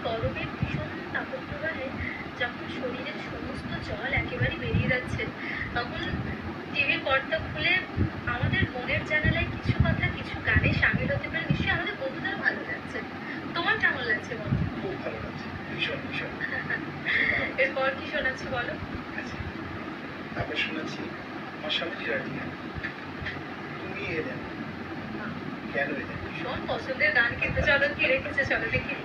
গরমের ভীষণ তাপপ্রবাহে যখন শরীরের সমস্ত জল একেবারে বেরিয়ে যাচ্ছে, তখন টিভির পর্দা খুলে আমাদের মনের জানালায় কিছু কথা, কিছু গানে সামিল হতে পারে। নিশ্চয়ই আমাদের বন্ধুদেরও ভালো লাগছে। তোমার কেমন লাগছে বলো? খুব ভালো লাগছে, ভীষণ ভীষণ। এরপর কি শোনাচ্ছি বলো? আচ্ছা, তারপর শোনাচ্ছি মাসামলি রাধিয়া, তুমি এলে না, কেন এলে না? ভীষণ পছন্দের গান, কিন্তু চলো কি রেখেছে, চলো দেখি।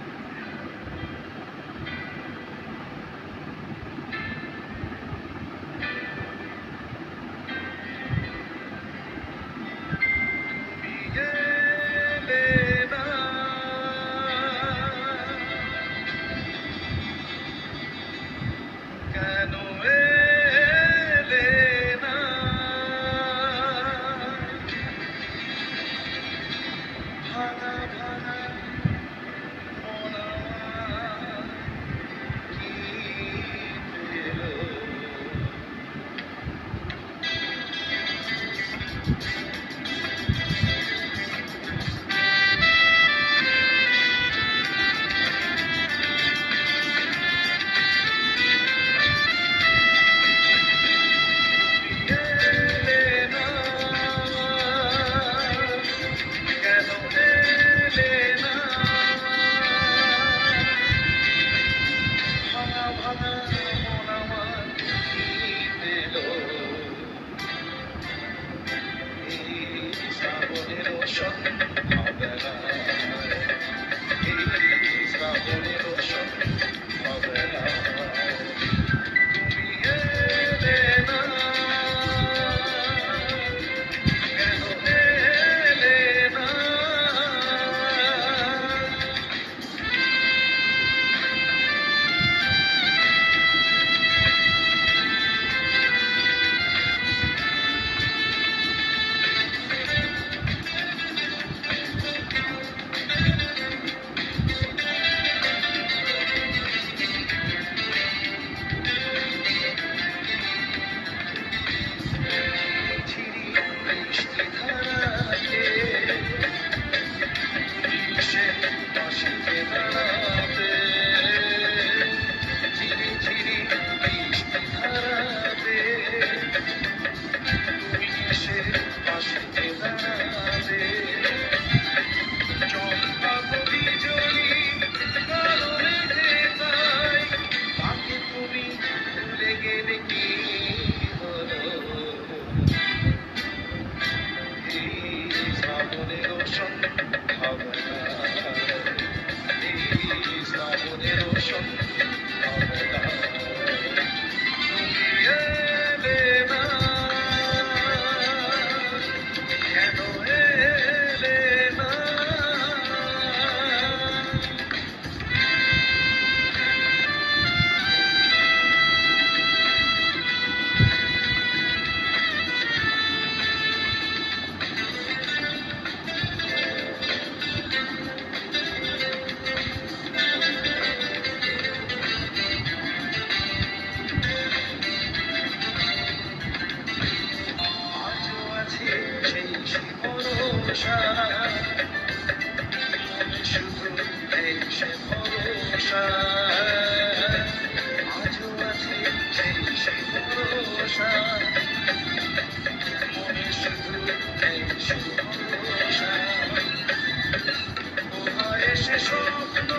স্বপ্ন